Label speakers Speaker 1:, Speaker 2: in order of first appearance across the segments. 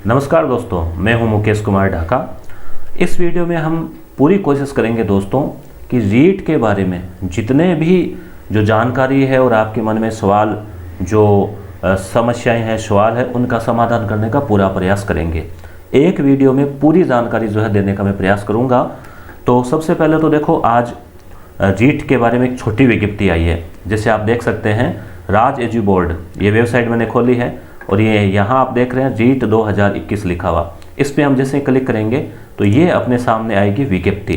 Speaker 1: नमस्कार दोस्तों, मैं हूं मुकेश कुमार ढाका। इस वीडियो में हम पूरी कोशिश करेंगे दोस्तों कि रीट के बारे में जितने भी जो जानकारी है और आपके मन में सवाल जो समस्याएं हैं, सवाल है, उनका समाधान करने का पूरा प्रयास करेंगे। एक वीडियो में पूरी जानकारी जो है देने का मैं प्रयास करूंगा। तो सबसे पहले तो देखो, आज रीट के बारे में एक छोटी विज्ञप्ति आई है। जैसे आप देख सकते हैं, राज एजू बोर्ड, ये वेबसाइट मैंने खोली है और ये यहाँ आप देख रहे हैं रीट 2021 लिखा हुआ। इस पर हम जैसे क्लिक करेंगे तो ये अपने सामने आएगी विज्ञप्ति,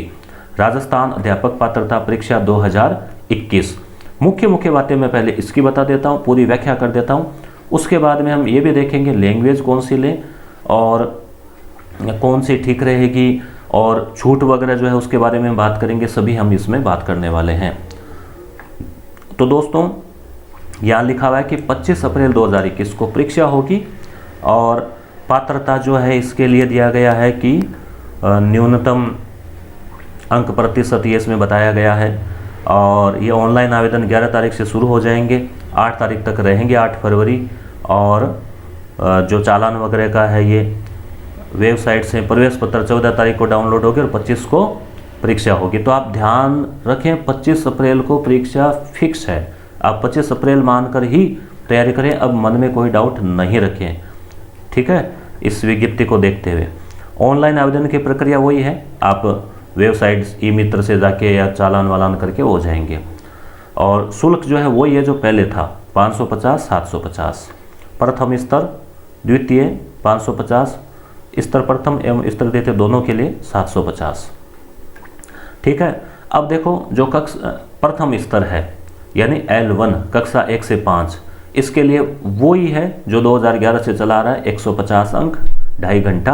Speaker 1: राजस्थान अध्यापक पात्रता परीक्षा 2021। मुख्य बातें मैं पहले इसकी बता देता हूँ, पूरी व्याख्या कर देता हूँ। उसके बाद में हम ये भी देखेंगे लैंग्वेज कौन सी लें और कौन सी ठीक रहेगी, और छूट वगैरह जो है उसके बारे में बात करेंगे। सभी हम इसमें बात करने वाले हैं। तो दोस्तों, यहाँ लिखा हुआ है कि 25 अप्रैल 2021 को परीक्षा होगी और पात्रता जो है इसके लिए दिया गया है कि न्यूनतम अंक प्रतिशत ये इसमें बताया गया है। और ये ऑनलाइन आवेदन 11 तारीख से शुरू हो जाएंगे, 8 तारीख तक रहेंगे, 8 फरवरी। और जो चालान वगैरह का है ये वेबसाइट से प्रवेश पत्र 14 तारीख को डाउनलोड होगी और 25 को परीक्षा होगी। तो आप ध्यान रखें, 25 अप्रैल को परीक्षा फिक्स है। आप 25 अप्रैल मानकर ही तैयारी करें, अब मन में कोई डाउट नहीं रखें, ठीक है। इस विज्ञप्ति को देखते हुए ऑनलाइन आवेदन की प्रक्रिया वही है, आप वेबसाइट ई मित्र से जाके या चालान वालान करके हो जाएंगे। और शुल्क जो है वही है जो पहले था, 550, 750। प्रथम स्तर, द्वितीय 550, स्तर प्रथम एवं स्तर द्वितीय दोनों के लिए 750, ठीक है। अब देखो, जो प्रथम स्तर है यानी L1 कक्षा 1 से 5, इसके लिए वही है जो 2011 से चला रहा है, 150 अंक, 2.5 घंटा।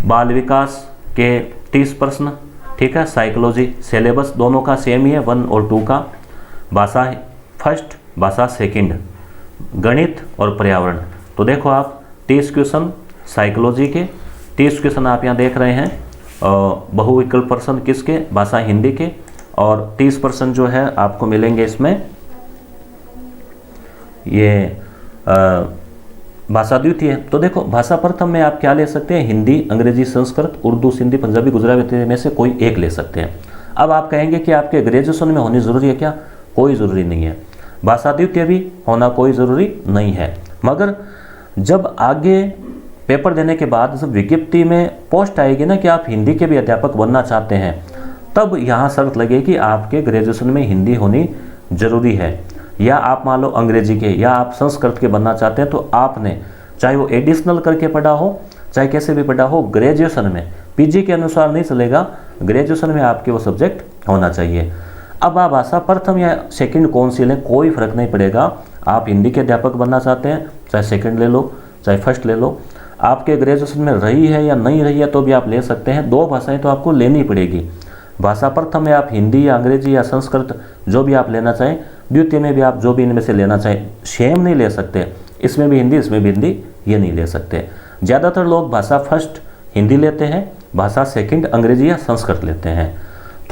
Speaker 1: बाल विकास के 30 प्रश्न, ठीक है। साइकोलॉजी सिलेबस दोनों का सेम ही है, 1 और 2 का। भाषा फर्स्ट, भाषा सेकंड, गणित और पर्यावरण। तो देखो आप 30 क्वेश्चन साइकोलॉजी के, 30 क्वेश्चन आप यहाँ देख रहे हैं बहुविकल्प प्रश्न किसके, भाषा हिंदी के। और 30% जो है आपको मिलेंगे इसमें ये भाषा द्वितीय। तो देखो, भाषा प्रथम में आप क्या ले सकते हैं, हिंदी, अंग्रेजी, संस्कृत, उर्दू, सिंधी, पंजाबी, गुजराती में से कोई एक ले सकते हैं। अब आप कहेंगे कि आपके ग्रेजुएशन में होनी ज़रूरी है क्या? कोई ज़रूरी नहीं है। भाषा द्वितीय भी होना कोई ज़रूरी नहीं है, मगर जब आगे पेपर देने के बाद जब विज्ञप्ति में पोस्ट आएगी ना कि आप हिंदी के भी अध्यापक बनना चाहते हैं, तब यहाँ शर्त लगेगी कि आपके ग्रेजुएशन में हिंदी होनी जरूरी है। या आप मान लो अंग्रेजी के या आप संस्कृत के बनना चाहते हैं, तो आपने चाहे वो एडिशनल करके पढ़ा हो, चाहे कैसे भी पढ़ा हो, ग्रेजुएशन में पीजी के अनुसार नहीं चलेगा, ग्रेजुएशन में आपके वो सब्जेक्ट होना चाहिए। अब आप भाषा प्रथम या सेकंड कौन सी लें, कोई फर्क नहीं पड़ेगा। आप हिंदी के अध्यापक बनना चाहते हैं, चाहे सेकंड ले लो, चाहे फर्स्ट ले लो। आपके ग्रेजुएशन में रही है या नहीं रही है तो भी आप ले सकते हैं। 2 भाषाएँ तो आपको लेनी पड़ेगी। भाषा प्रथम में आप हिंदी या अंग्रेजी या संस्कृत जो भी आप लेना चाहें, द्वितीय में भी आप जो भी इनमें से लेना चाहें, सेम नहीं ले सकते। इसमें भी हिंदी, इसमें भी हिंदी, ये नहीं ले सकते। ज़्यादातर लोग भाषा फर्स्ट हिंदी लेते हैं, भाषा सेकंड अंग्रेजी या संस्कृत लेते हैं।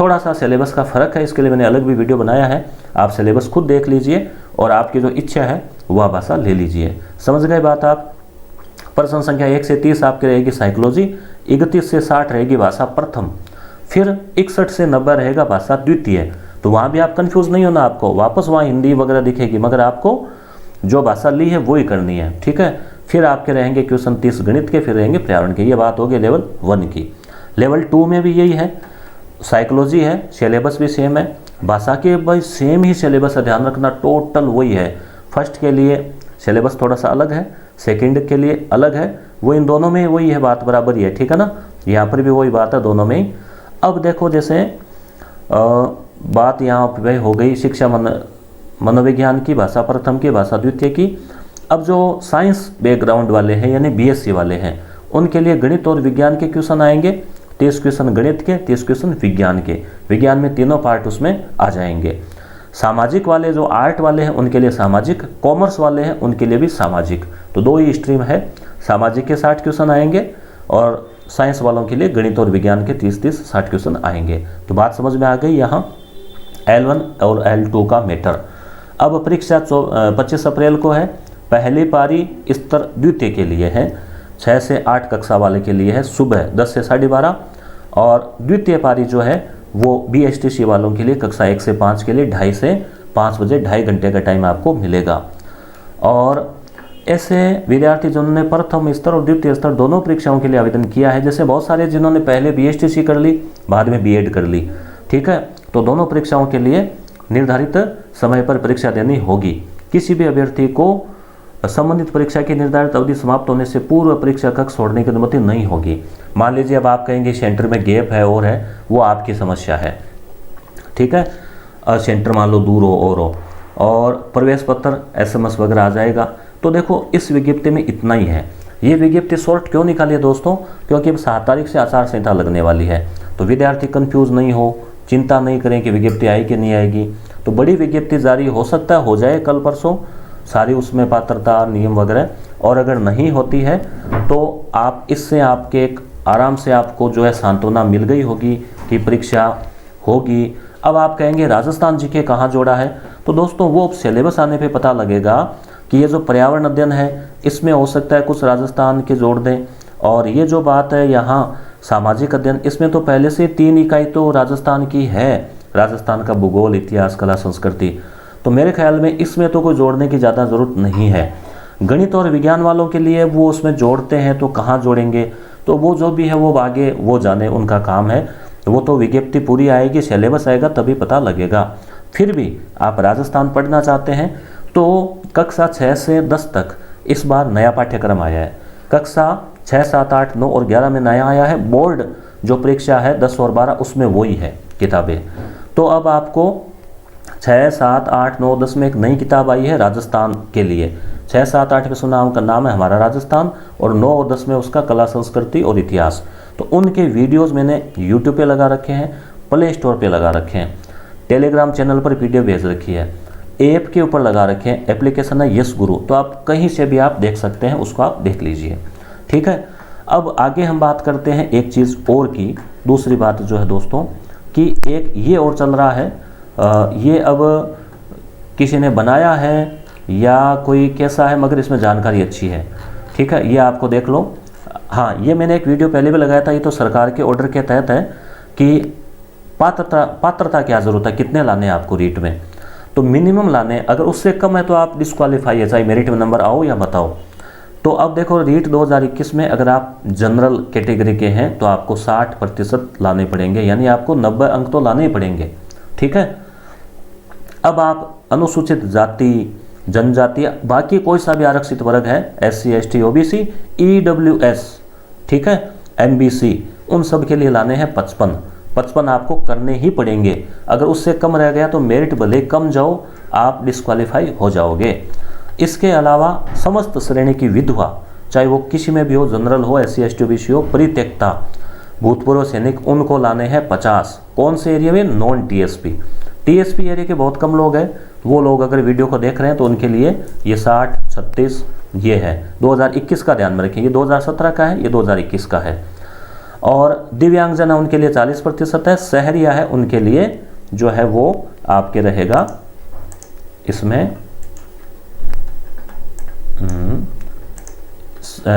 Speaker 1: थोड़ा सा सिलेबस का फ़र्क है, इसके लिए मैंने अलग भी वीडियो बनाया है, आप सिलेबस खुद देख लीजिए और आपकी जो इच्छा है वह भाषा ले लीजिए। समझ गए बात आप? प्रश्न संख्या 1 से 30 आपकी रहेगी साइकोलॉजी, 31 से 60 रहेगी भाषा प्रथम, फिर 61 से 90 रहेगा भाषा द्वितीय। तो वहाँ भी आप कंफ्यूज नहीं होना, आपको वापस वहाँ हिंदी वगैरह दिखेगी, मगर आपको जो भाषा ली है वही करनी है, ठीक है। फिर आपके रहेंगे क्वेश्चन 30 गणित के, फिर रहेंगे पर्यावरण के। ये बात होगी लेवल 1 की। लेवल 2 में भी यही है, साइकोलॉजी है, सिलेबस भी सेम है, भाषा के भाई सेम ही सिलेबस है, ध्यान रखना, टोटल वही है। फर्स्ट के लिए सिलेबस थोड़ा सा अलग है, सेकेंड के लिए अलग है, वो इन दोनों में वही है, बात बराबर ही है, ठीक है ना। यहाँ पर भी वही बात है दोनों में ही। अब देखो, जैसे बात यहाँ पे हो गई शिक्षा मनोविज्ञान की, भाषा प्रथम की, भाषा द्वितीय की। अब जो साइंस बैकग्राउंड वाले हैं यानी बीएससी वाले हैं, उनके लिए गणित और विज्ञान के क्वेश्चन आएंगे। 30 क्वेश्चन गणित के, 30 क्वेश्चन विज्ञान के। विज्ञान में तीनों पार्ट उसमें आ जाएंगे। सामाजिक वाले जो आर्ट वाले हैं उनके लिए सामाजिक, कॉमर्स वाले हैं उनके लिए भी सामाजिक। तो 2 ही स्ट्रीम है। सामाजिक के 60 क्वेश्चन आएंगे और साइंस वालों के लिए गणित और विज्ञान के 30-30 60 क्वेश्चन आएंगे। तो बात समझ में आ गई यहाँ L1 और L2 का मैटर। अब परीक्षा 25 अप्रैल को है। पहली पारी स्तर द्वितीय के लिए है। 6 से 8 कक्षा वाले के लिए है सुबह 10 से 12:30, और द्वितीय पारी जो है वो BSTC वालों के लिए कक्षा 1 से 5 के लिए 2:30 से 5 बजे 2.5 घंटे का टाइम आपको मिलेगा। और ऐसे विद्यार्थी जिन्होंने प्रथम स्तर और द्वितीय स्तर दोनों परीक्षाओं के लिए आवेदन किया है, जैसे बहुत सारे जिन्होंने पहले BSTC कर ली बाद में B.Ed कर ली, ठीक है, तो दोनों परीक्षाओं के लिए निर्धारित समय पर परीक्षा देनी होगी। किसी भी अभ्यर्थी को संबंधित परीक्षा की निर्धारित अवधि समाप्त होने से पूर्व परीक्षा कक्ष छोड़ने की अनुमति नहीं होगी। मान लीजिए अब आप कहेंगे सेंटर में गैप है और है, वो आपकी समस्या है, ठीक है, सेंटर मान लो दूर हो और प्रवेश पत्र SMS वगैरह आ जाएगा। तो देखो इस विज्ञप्ति में इतना ही है। ये विज्ञप्ति शॉर्ट क्यों निकाली है दोस्तों, क्योंकि अब 7 तारीख से आचार संहिता लगने वाली है, तो विद्यार्थी कंफ्यूज नहीं हो, चिंता नहीं करें कि विज्ञप्ति आएगी कि नहीं आएगी। तो बड़ी विज्ञप्ति जारी हो सकता है हो जाए कल परसों, सारी उसमें पात्रता नियम वगैरह, और अगर नहीं होती है तो आप इससे आपके एक आराम से आपको जो है सांत्वना मिल गई होगी कि परीक्षा होगी। अब आप कहेंगे राजस्थान जी के कहाँ जोड़ा है, तो दोस्तों वो सिलेबस आने पे पता लगेगा कि ये जो पर्यावरण अध्ययन है इसमें हो सकता है कुछ राजस्थान के जोड़ दें, और ये जो बात है यहाँ सामाजिक अध्ययन, इसमें तो पहले से 3 इकाई तो राजस्थान की है, राजस्थान का भूगोल, इतिहास, कला, संस्कृति, तो मेरे ख्याल में इसमें तो कोई जोड़ने की ज़्यादा ज़रूरत नहीं है। गणित और विज्ञान वालों के लिए वो उसमें जोड़ते हैं, तो कहाँ जोड़ेंगे, तो वो जो भी है वो आगे वो जाने, उनका काम है, वो तो विज्ञप्ति पूरी आएगी, सिलेबस आएगा तभी पता लगेगा। फिर भी आप राजस्थान पढ़ना चाहते हैं तो कक्षा 6 से 10 तक इस बार नया पाठ्यक्रम आया है। कक्षा 6, 7, 8, 9 और 11 में नया आया है। बोर्ड जो परीक्षा है 10 और 12 उसमें वही है किताबें। तो अब आपको 6, 7, 8, 9, 10 में एक नई किताब आई है राजस्थान के लिए। 6, 7, 8 में सुना उनका नाम है हमारा राजस्थान, और 9 और 10 में उसका कला, संस्कृति और इतिहास। तो उनके वीडियोज़ मैंने YouTube पे लगा रखे हैं, प्ले स्टोर पे लगा रखे हैं, टेलीग्राम चैनल पर PDF भेज रखी है, ऐप के ऊपर लगा रखे हैं, एप्लीकेशन है यस गुरु, तो आप कहीं से भी आप देख सकते हैं, उसको आप देख लीजिए, ठीक है। अब आगे हम बात करते हैं एक चीज़ और की। दूसरी बात जो है दोस्तों कि एक ये और चल रहा है, ये अब किसी ने बनाया है या कोई कैसा है, मगर इसमें जानकारी अच्छी है, ठीक है, ये आपको देख लो। हाँ, ये मैंने एक वीडियो पहले भी लगाया था, ये तो सरकार के ऑर्डर के तहत है कि पात्रता क्या ज़रूरत है, कितने लाने हैं आपको रीट में, तो मिनिमम लाने, अगर उससे कम है तो आप डिस्क्वालीफाई है, चाहे मेरिट में नंबर आओ या बताओ। तो अब देखो रीट 2021 में अगर आप जनरल कैटेगरी के हैं तो आपको 60% लाने पड़ेंगे, यानी आपको 90 अंक तो लाने ही पड़ेंगे, ठीक है। अब आप अनुसूचित जाति, जनजाति, बाकी कोई सा भी आरक्षित वर्ग है, SC, ST, OBC, EWS, ठीक है, MBC, उन सब के लिए लाने हैं 55 आपको करने ही पड़ेंगे। अगर उससे कम रह गया तो मेरिट भले कम जाओ, आप डिस्क्वालीफाई हो जाओगे। इसके अलावा समस्त श्रेणी की विधवा, चाहे वो किसी में भी हो, जनरल हो, SC, ST, OBC हो, परित्यक्ता, भूतपूर्व सैनिक, उनको लाने हैं 50। कौन से एरिया में? नॉन TSP एरिया के बहुत कम लोग हैं, वो लोग अगर वीडियो को देख रहे हैं तो उनके लिए ये 60, 36 ये है। 2021 का ध्यान में रखें, ये 2017 का है, ये 2021 का है। और दिव्यांगजन है उनके लिए 40% है। शहरिया है उनके लिए जो है वो आपके रहेगा इसमें,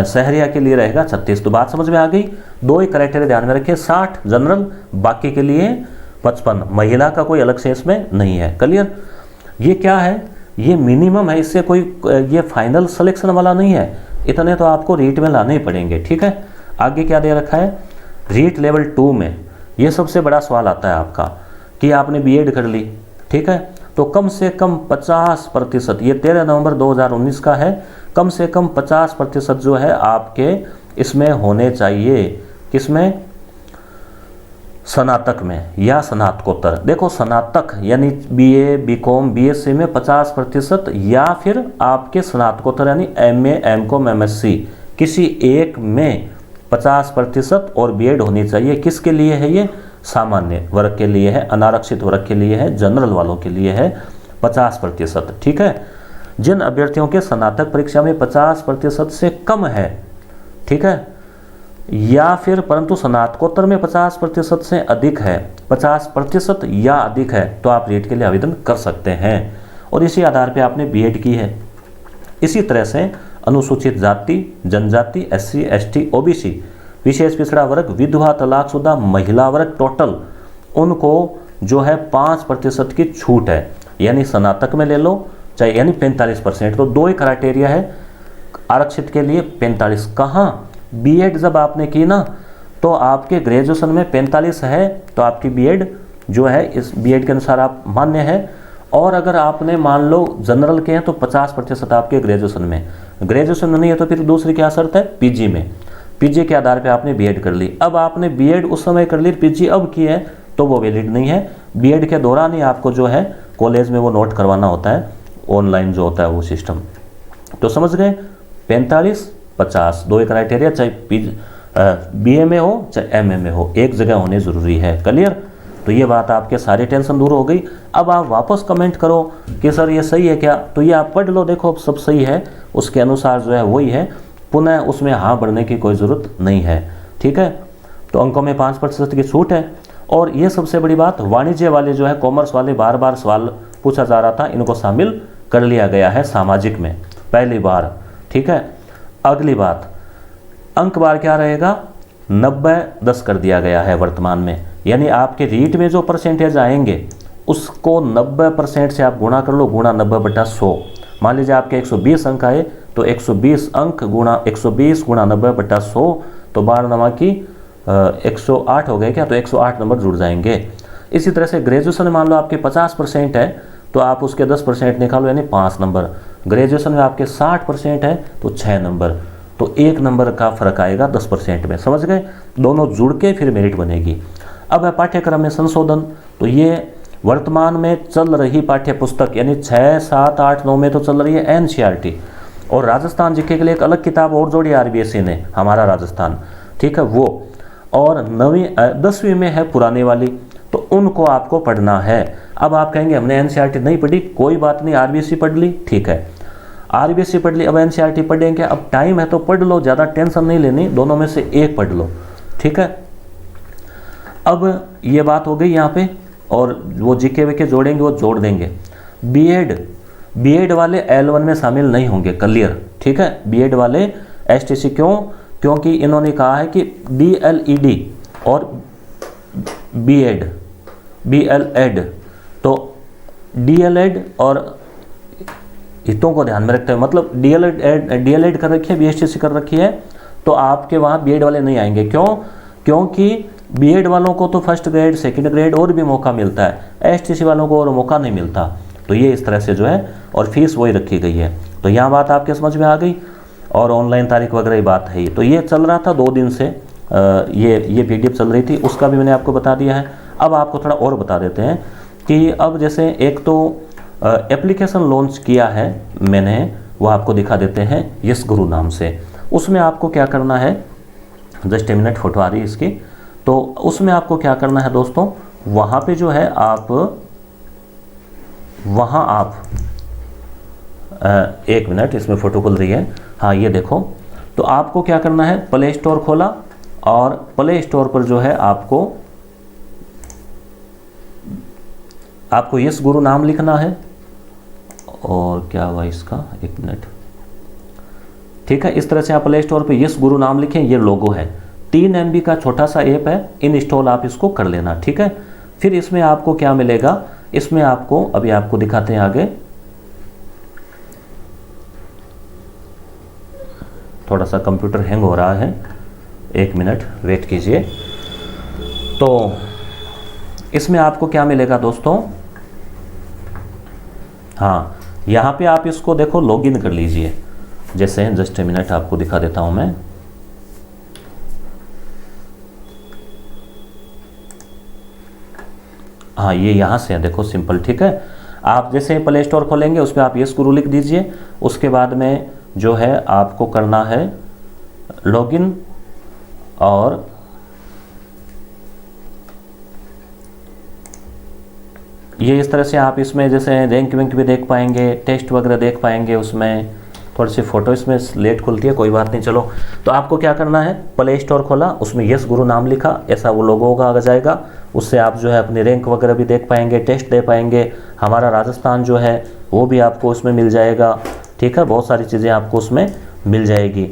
Speaker 1: शहरिया के लिए रहेगा 36। तो बात समझ में आ गई। 2 ही क्राइटेरिया ध्यान में रखें, 60 जनरल, बाकी के लिए 55। महिला का कोई अलग से इसमें नहीं है। क्लियर? ये क्या है? ये मिनिमम है, इससे कोई ये फाइनल सिलेक्शन वाला नहीं है। इतने तो आपको रीट में लाने ही पड़ेंगे, ठीक है। आगे क्या दे रखा है? रीट लेवल 2 में ये सबसे बड़ा सवाल आता है आपका कि आपने B.Ed कर ली, ठीक है, तो कम से कम 50%, ये 13 नवंबर 2019 का है, कम से कम 50% जो है आपके इसमें होने चाहिए। किसमें? स्नातक में या स्नातकोत्तर। देखो स्नातक यानी BA, BCom, BSc में 50%, या फिर आपके स्नातकोत्तर यानी MA, MCom, MSc किसी एक में 50% और B.Ed होनी चाहिए। किसके लिए है ये? सामान्य वर्ग के लिए है, अनारक्षित वर्ग के लिए है, जनरल वालों के लिए है 50%, ठीक है। जिन अभ्यर्थियों के स्नातक परीक्षा में 50% से कम है, ठीक है, या फिर परंतु स्नातकोत्तर में 50% से अधिक है, 50% या अधिक है, तो आप रीट के लिए आवेदन कर सकते हैं। और इसी आधार पे आपने B.Ed की है। इसी तरह से अनुसूचित जाति, जनजाति, SC, ST, OBC, विशेष पिछड़ा वर्ग, विधवा, तलाकशुदा, महिला वर्ग, टोटल उनको जो है 5% की छूट है। यानी स्नातक में ले लो चाहे, यानी 45%। तो दो ही क्राइटेरिया है आरक्षित के लिए, 45। कहाँ? बीएड जब आपने की ना, तो आपके ग्रेजुएशन में 45 है तो आपकी बीएड जो है इस बीएड के अनुसार आप मान्य है। और अगर आपने मान लो जनरल के हैं तो 50% आपके ग्रेजुएशन में, ग्रेजुएशन नहीं है तो फिर दूसरी क्या शर्त है? पीजी में, पीजी के आधार पे आपने बीएड कर ली। अब आपने बीएड उस समय कर ली, पीजी अब की है तो वो वैलिड नहीं है। बीएड के दौरान ही आपको जो है कॉलेज में वो नोट करवाना होता है, ऑनलाइन जो होता है वो सिस्टम। तो समझ गए, 45, 50 दो क्राइटेरिया, चाहे बीए में हो चाहे एमए में हो, एक जगह होने ज़रूरी है। क्लियर? तो ये बात आपके सारी टेंशन दूर हो गई। अब आप वापस कमेंट करो कि सर ये सही है क्या, तो ये आप पढ़ लो, देखो सब सही है, उसके अनुसार जो है वही है, पुनः उसमें हाँ बढ़ने की कोई ज़रूरत नहीं है। ठीक है, तो अंकों में 5% की छूट है। और ये सबसे बड़ी बात, वाणिज्य वाले जो है, कॉमर्स वाले, बार बार सवाल पूछा जा रहा था, इनको शामिल कर लिया गया है सामाजिक में पहली बार। ठीक है, अगली बात, अंक बार क्या रहेगा? 90-10 कर दिया गया है वर्तमान में। यानी आपके रीट में जो परसेंटेज आएंगे उसको 90% से आप गुणा कर लो, गुणा 90/100। मान लीजिए आपके 120 अंक आए तो 120 अंक गुणा 120 गुणा 90/100, तो 12 की 108 हो गए क्या, तो 108 नंबर जुड़ जाएंगे। इसी तरह से ग्रेजुएशन में मान लो आपके 50% है तो आप उसके 10% निकालो, यानी 5 नंबर। ग्रेजुएशन में आपके 60% है तो 6 नंबर, तो 1 नंबर का फर्क आएगा 10% में। समझ गए? दोनों जुड़ के फिर मेरिट बनेगी। अब है पाठ्यक्रम में संशोधन, तो ये वर्तमान में चल रही पाठ्य पुस्तक, यानी 6, 7, 8, 9 में तो चल रही है एनसीईआरटी, और राजस्थान जीके के लिए एक अलग किताब और जोड़ी आरबीएसई ने, हमारा राजस्थान। ठीक है, वो और 10वीं में है पुरानी वाली, तो उनको आपको पढ़ना है। अब आप कहेंगे हमने एनसीईआरटी नहीं पढ़ी, कोई बात नहीं, आरबीएसई पढ़ ली। ठीक है, आरबीएसई पढ़ ली, अब एनसीईआरटी पढ़ेंगे, अब टाइम है तो पढ़ लो, ज़्यादा टेंशन नहीं लेनी, दोनों में से एक पढ़ लो। ठीक है, अब ये बात हो गई यहाँ पे, और वो जीके वीके जोड़ेंगे वो जोड़ देंगे। बीएड वाले L1 में शामिल नहीं होंगे, क्लियर? ठीक है, बीएड वाले एसटीसी क्यों? क्योंकि इन्होंने कहा है कि DLED और बीएलएड, तो डीएलएड और हितों को ध्यान में रखते हुए, मतलब डीएलएड कर रखी है, बीएसटीसी कर रखी है, तो आपके वहाँ बीएड वाले नहीं आएंगे। क्यों? क्योंकि बीएड वालों को तो फर्स्ट ग्रेड, सेकंड ग्रेड और भी मौका मिलता है, एसटीसी वालों को और मौका नहीं मिलता। तो ये इस तरह से जो है, और फीस वही रखी गई है। तो यहाँ बात आपके समझ में आ गई, और ऑनलाइन तारीख वगैरह ही बात है। तो ये चल रहा था 2 दिन से, ये पीडीएफ चल रही थी, उसका भी मैंने आपको बता दिया है। अब आपको थोड़ा और बता देते हैं कि अब जैसे एक तो एप्लीकेशन लॉन्च किया है मैंने, वो आपको दिखा देते हैं, यस गुरु नाम से। उसमें आपको क्या करना है, जस्ट ए मिनट, फोटो आ रही है इसकी। तो उसमें आपको क्या करना है दोस्तों, वहाँ पे जो है आप एक मिनट, इसमें फ़ोटो खुल रही है, हाँ ये देखो। तो आपको क्या करना है, प्ले स्टोर खोला, और प्ले स्टोर पर जो है आपको यस गुरु नाम लिखना है, और क्या हुआ इसका, एक मिनट। ठीक है, इस तरह से आप प्ले स्टोर पे यस गुरु नाम लिखें, ये लोगो है। 3 MB का छोटा सा ऐप है, इंस्टॉल आप इसको कर लेना। ठीक है, फिर इसमें आपको क्या मिलेगा, इसमें आपको अभी आपको दिखाते हैं आगे, थोड़ा सा कंप्यूटर हैंग हो रहा है, 1 मिनट वेट कीजिए। तो इसमें आपको क्या मिलेगा दोस्तों, हाँ यहाँ पे आप इसको देखो लॉगिन कर लीजिए। जैसे जस्ट ए मिनट आपको दिखा देता हूँ मैं, हाँ ये यहाँ से है, देखो सिंपल। ठीक है, आप जैसे प्ले स्टोर खोलेंगे उस पर आप यस गुरु लिख दीजिए, उसके बाद में जो है आपको करना है लॉगिन, और ये इस तरह से आप इसमें जैसे रैंक वैंक भी देख पाएंगे, टेस्ट वगैरह देख पाएंगे। उसमें थोड़ी सी फ़ोटो इसमें लेट खुलती है, कोई बात नहीं। चलो, तो आपको क्या करना है, प्ले स्टोर खोला, उसमें यस गुरु नाम लिखा, ऐसा वो लोगो होगा आ जाएगा। उससे आप जो है अपनी रैंक वगैरह भी देख पाएंगे, टेस्ट दे पाएंगे, हमारा राजस्थान जो है वो भी आपको उसमें मिल जाएगा। ठीक है, बहुत सारी चीज़ें आपको उसमें मिल जाएगी।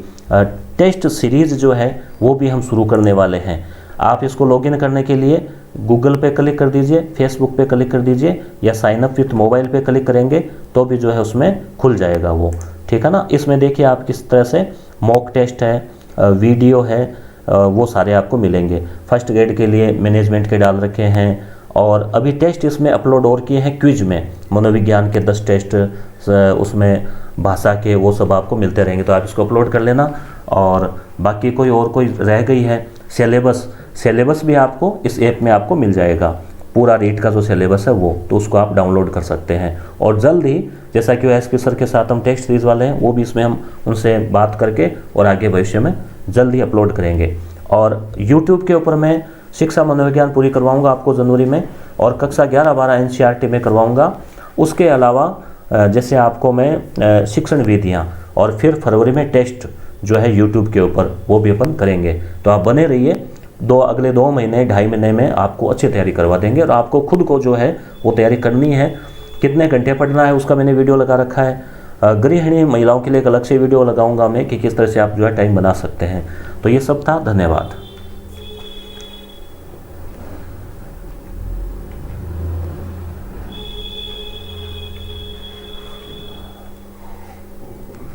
Speaker 1: टेस्ट सीरीज़ जो है वो भी हम शुरू करने वाले हैं। आप इसको लॉगिन करने के लिए गूगल पे क्लिक कर दीजिए, फेसबुक पे क्लिक कर दीजिए, या साइन अप विथ मोबाइल पे क्लिक करेंगे तो भी जो है उसमें खुल जाएगा वो, ठीक है ना। इसमें देखिए आप किस तरह से मॉक टेस्ट है, वीडियो है, वो सारे आपको मिलेंगे। फर्स्ट ग्रेड के लिए मैनेजमेंट के डाल रखे हैं, और अभी टेस्ट इसमें अपलोड और किए हैं क्विज में, मनोविज्ञान के 10 टेस्ट, उसमें भाषा के, वो सब आपको मिलते रहेंगे, तो आप इसको अपलोड कर लेना। और बाकी कोई रह गई है सिलेबस भी आपको इस ऐप में आपको मिल जाएगा, पूरा रीट का जो सिलेबस है वो, तो उसको आप डाउनलोड कर सकते हैं। और जल्द ही जैसा कि एसपी सर के साथ हम टेस्ट सीरीज़ वाले हैं, वो भी इसमें हम उनसे बात करके और आगे भविष्य में जल्द ही अपलोड करेंगे। और यूट्यूब के ऊपर मैं शिक्षा मनोविज्ञान पूरी करवाऊंगा आपको जनवरी में, और कक्षा 11-12 एनसीईआरटी में करवाऊंगा। उसके अलावा जैसे आपको मैं शिक्षण विधियाँ, और फिर फरवरी में टेस्ट जो है यूट्यूब के ऊपर वो भी अपन करेंगे। तो आप बने रहिए, अगले 2 महीने 2.5 महीने में आपको अच्छी तैयारी करवा देंगे। और आपको खुद को जो है वो तैयारी करनी है, कितने घंटे पढ़ना है उसका मैंने वीडियो लगा रखा है। गृहिणी महिलाओं के लिए एक अलग से वीडियो लगाऊंगा मैं कि किस तरह से आप जो है टाइम बना सकते हैं। तो ये सब था, धन्यवाद।